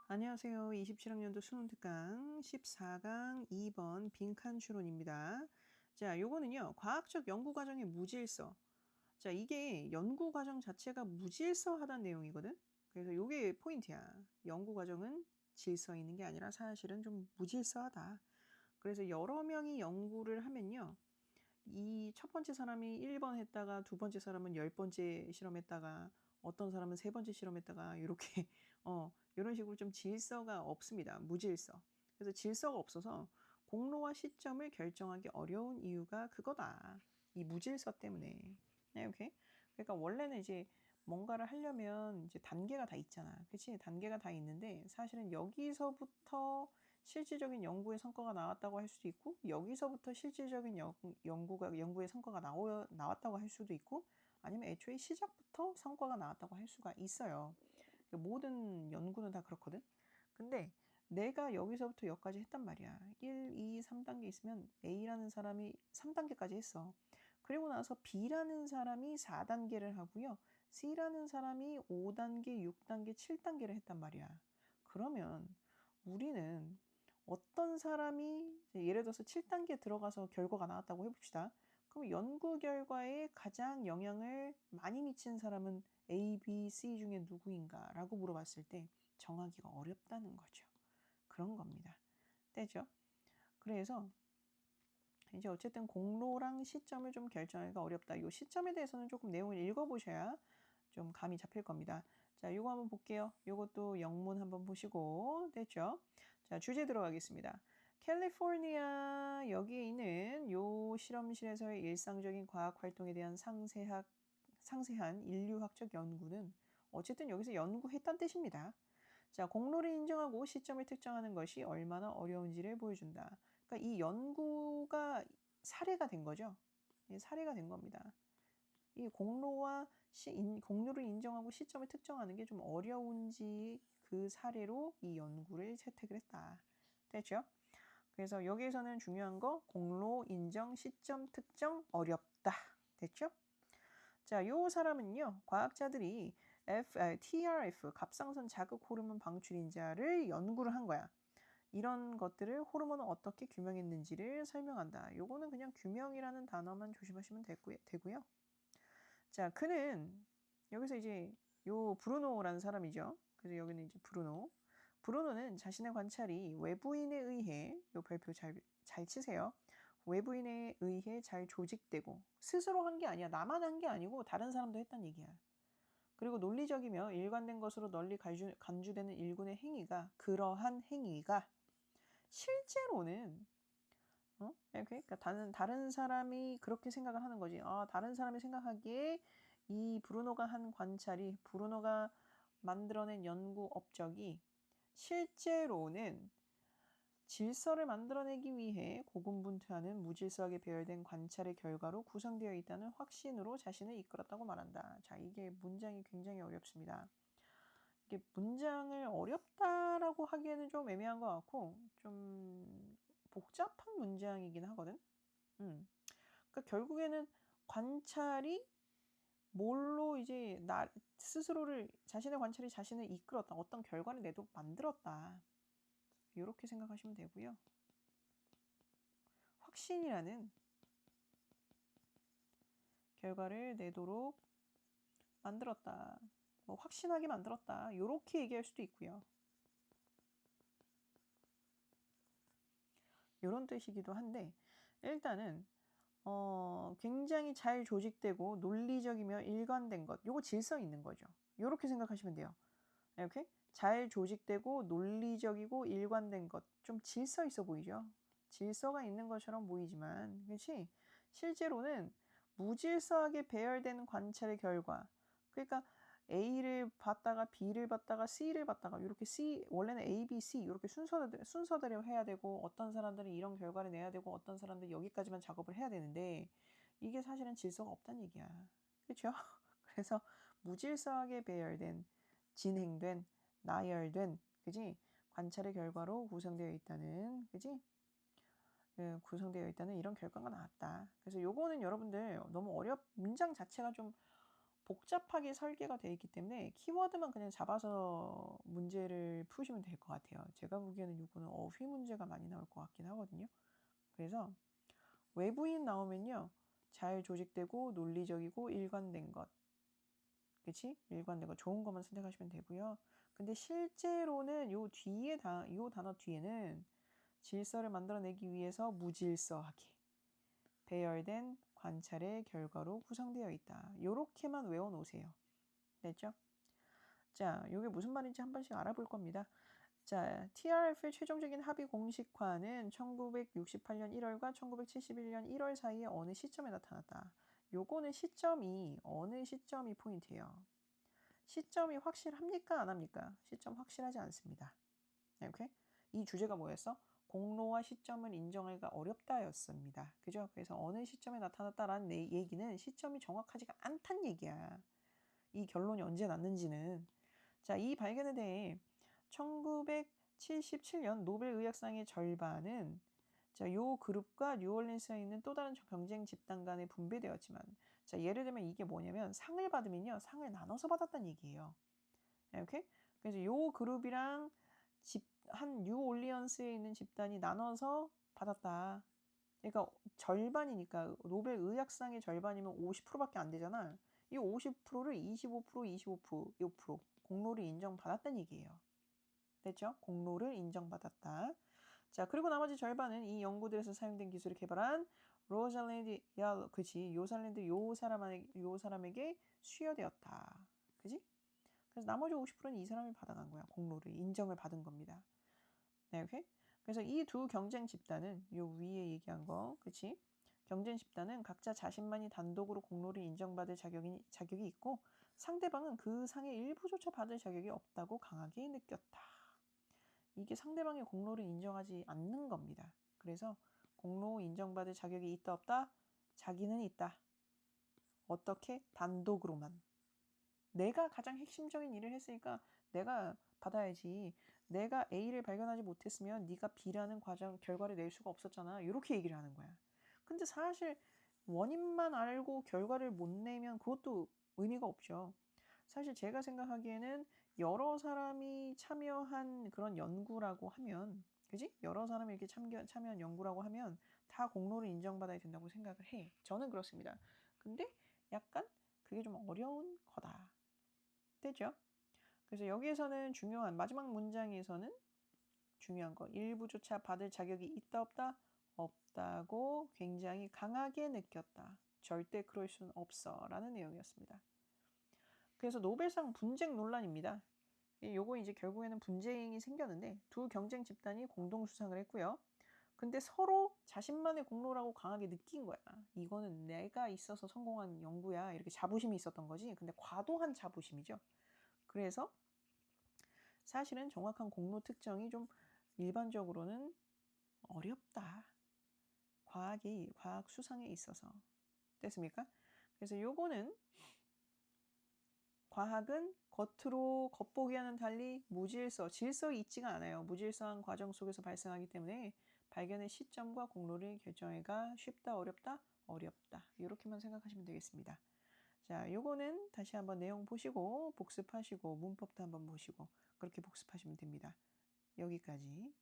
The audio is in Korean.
안녕하세요. 27학년도 수능 특강 14강 2번 빈칸 추론입니다. 자, 요거는요. 과학적 연구 과정의 무질서. 자, 이게 연구 과정 자체가 무질서하다는 내용이거든. 그래서 요게 포인트야. 연구 과정은 질서 있는 게 아니라 사실은 좀 무질서하다. 그래서 여러 명이 연구를 하면요. 이 첫 번째 사람이 1번 했다가 두 번째 사람은 10번째 실험했다가 어떤 사람은 세 번째 실험했다가 요렇게 요런 식으로 좀 질서가 없습니다. 무질서. 그래서 질서가 없어서 공로와 시점을 결정하기 어려운 이유가 그거다. 이 무질서 때문에. 네, 오케이. 그러니까 원래는 이제 뭔가를 하려면 이제 단계가 다 있잖아. 그치? 단계가 다 있는데 사실은 여기서부터 실질적인 연구의 성과가 나왔다고 할 수도 있고 여기서부터 실질적인 연구의 성과가 나왔다고 할 수도 있고 아니면 애초에 시작부터 성과가 나왔다고 할 수가 있어요. 모든 연구는 다 그렇거든. 근데 내가 여기서부터 여기까지 했단 말이야. 1, 2, 3단계 있으면 A라는 사람이 3단계까지 했어. 그리고 나서 B라는 사람이 4단계를 하고요. C라는 사람이 5단계, 6단계, 7단계를 했단 말이야. 그러면 우리는 어떤 사람이 예를 들어서 7단계 들어가서 결과가 나왔다고 해봅시다. 그럼 연구 결과에 가장 영향을 많이 미친 사람은 A, B, C 중에 누구인가 라고 물어봤을 때 정하기가 어렵다는 거죠. 그런 겁니다. 되죠? 그래서 이제 어쨌든 공로랑 시점을 좀 결정하기가 어렵다. 이 시점에 대해서는 조금 내용을 읽어보셔야 좀 감이 잡힐 겁니다. 자, 요거 한번 볼게요. 요것도 영문 한번 보시고 됐죠? 자, 주제 들어가겠습니다. 캘리포니아 여기에 있는 요 실험실에서의 일상적인 과학 활동에 대한 상세한 인류학적 연구는 어쨌든 여기서 연구했다는 뜻입니다. 자, 공로를 인정하고 시점을 특정하는 것이 얼마나 어려운지를 보여준다. 그러니까 이 연구가 사례가 된 거죠. 예, 사례가 된 겁니다. 이 공로를 인정하고 시점을 특정하는 게 좀 어려운지 그 사례로 이 연구를 채택을 했다. 됐죠? 그래서 여기에서는 중요한 거 공로 인정 시점 특정 어렵다. 됐죠? 자, 요 사람은요. 과학자들이 TRF 갑상선 자극 호르몬 방출인자를 연구를 한 거야. 이런 것들을 호르몬은 어떻게 규명했는지를 설명한다. 요거는 그냥 규명이라는 단어만 조심하시면 되고요. 자, 그는 여기서 이제 요 브루노라는 사람이죠. 그래서 여기는 이제 브루노는 자신의 관찰이 외부인에 의해 요 별표 잘 치세요. 외부인에 의해 잘 조직되고 스스로 한 게 아니야. 나만 한 게 아니고 다른 사람도 했단 얘기야. 그리고 논리적이며 일관된 것으로 널리 간주되는 일군의 행위가 그러한 행위가 실제로는 그러니까 다른 사람이 그렇게 생각을 하는 거지. 다른 사람이 생각하기에 이 브루노가 만들어낸 연구 업적이 실제로는 질서를 만들어내기 위해 고군분투하는 무질서하게 배열된 관찰의 결과로 구성되어 있다는 확신으로 자신을 이끌었다고 말한다. 자, 이게 문장이 굉장히 어렵습니다. 이게 문장을 어렵다라고 하기에는 좀 애매한 것 같고 좀 복잡한 문장이긴 하거든. 그러니까 결국에는 관찰이 뭘로 이제 자신의 관찰이 자신을 이끌었다. 어떤 결과를 내도록 만들었다. 이렇게 생각하시면 되고요. 확신이라는 결과를 내도록 만들었다. 뭐 확신하게 만들었다. 이렇게 얘기할 수도 있고요. 이런 뜻이기도 한데 일단은 굉장히 잘 조직되고 논리적이며 일관된 것. 요거 질서 있는 거죠. 이렇게 생각하시면 돼요. 이렇게 잘 조직되고 논리적이고 일관된 것. 좀 질서 있어 보이죠? 질서가 있는 것처럼 보이지만 그렇지? 실제로는 무질서하게 배열된 관찰의 결과. 그러니까 A를 봤다가 B를 봤다가 C를 봤다가 이렇게 원래는 A, B, C 이렇게 순서대로 해야 되고 어떤 사람들은 이런 결과를 내야 되고 어떤 사람들은 여기까지만 작업을 해야 되는데 이게 사실은 질서가 없다는 얘기야. 그렇죠? 그래서 무질서하게 진행된, 나열된, 그지? 관찰의 결과로 구성되어 있다는, 그지? 구성되어 있다는 이런 결과가 나왔다. 그래서 요거는 여러분들 너무 문장 자체가 좀 복잡하게 설계가 되어 있기 때문에 키워드만 그냥 잡아서 문제를 푸시면 될 것 같아요. 제가 보기에는 이거는 어휘 문제가 많이 나올 것 같긴 하거든요. 그래서 외부인 나오면요. 잘 조직되고 논리적이고 일관된 것. 그치? 일관된 거 좋은 것만 선택하시면 되고요. 근데 실제로는 요 단어 뒤에는 질서를 만들어내기 위해서 무질서하게 배열된 관찰의 결과로 구성되어 있다. 요렇게만 외워놓으세요. 됐죠? 자, 요게 무슨 말인지 한 번씩 알아볼 겁니다. 자, TRF의 최종적인 합의 공식화는 1968년 1월과 1971년 1월 사이에 어느 시점에 나타났다. 요거는 시점이 어느 시점이 포인트예요. 시점이 확실합니까? 안 합니까? 시점 확실하지 않습니다. 오케이? 이 주제가 뭐였어? 공로와 시점을 인정하기가 어렵다였습니다. 그죠? 그래서 어느 시점에 나타났다라는 얘기는 시점이 정확하지가 않다는 얘기야. 이 결론이 언제 났는지는. 자, 이 발견에 대해 1977년 노벨 의학상의 절반은 자, 요 그룹과 뉴올리언스에 있는 또 다른 경쟁 집단 간에 분배되었지만 자, 예를 들면 이게 뭐냐면 상을 받으면요. 상을 나눠서 받았다는 얘기예요. 이렇게? 그래서 요 그룹이랑 한 뉴올리언스에 있는 집단이 나눠서 받았다. 그러니까 절반이니까 노벨 의학상의 절반이면 50%밖에 안 되잖아. 이 50%를 25% 공로를 인정받았다는 얘기예요. 됐죠? 공로를 인정받았다. 자, 그리고 나머지 절반은 이 연구들에서 사용된 기술을 개발한 로잘랜드, 그치? 요 사람에게 수여되었다. 그지? 그래서 나머지 50%는 이 사람이 받아간 거야. 공로를 인정을 받은 겁니다. 네, 오케이? 그래서 이 두 경쟁 집단은 요 위에 얘기한 거, 그치? 경쟁 집단은 각자 자신만이 단독으로 공로를 인정받을 자격이 있고 상대방은 그 상의 일부조차 받을 자격이 없다고 강하게 느꼈다. 이게 상대방의 공로를 인정하지 않는 겁니다. 그래서 공로 인정받을 자격이 있다 없다? 자기는 있다. 어떻게? 단독으로만. 내가 가장 핵심적인 일을 했으니까 내가 받아야지. 내가 A를 발견하지 못했으면 네가 B라는 결과를 낼 수가 없었잖아. 이렇게 얘기를 하는 거야. 근데 사실 원인만 알고 결과를 못 내면 그것도 의미가 없죠. 사실 제가 생각하기에는 여러 사람이 참여한 그런 연구라고 하면, 그지? 여러 사람이 이렇게 참여한 연구라고 하면 다 공로를 인정받아야 된다고 생각을 해. 저는 그렇습니다. 근데 약간 그게 좀 어려운 거다. 되죠? 그래서 여기에서는 중요한 마지막 문장에서는 중요한 거 일부조차 받을 자격이 있다 없다? 없다고 굉장히 강하게 느꼈다. 절대 그럴 수는 없어 라는 내용이었습니다. 그래서 노벨상 분쟁 논란입니다. 요거 이제 결국에는 분쟁이 생겼는데 두 경쟁 집단이 공동 수상을 했고요. 근데 서로 자신만의 공로라고 강하게 느낀 거야. 이거는 내가 있어서 성공한 연구야. 이렇게 자부심이 있었던 거지. 근데 과도한 자부심이죠. 그래서 사실은 정확한 공로 특정이 좀 일반적으로는 어렵다. 과학 수상에 있어서. 됐습니까? 그래서 요거는 과학은 겉으로 겉보기와는 달리 질서가 있지가 않아요. 무질서한 과정 속에서 발생하기 때문에 발견의 시점과 공로를 결정하기가 쉽다, 어렵다, 어렵다. 이렇게만 생각하시면 되겠습니다. 자, 요거는 다시 한번 내용 보시고 복습하시고 문법도 한번 보시고 그렇게 복습하시면 됩니다. 여기까지.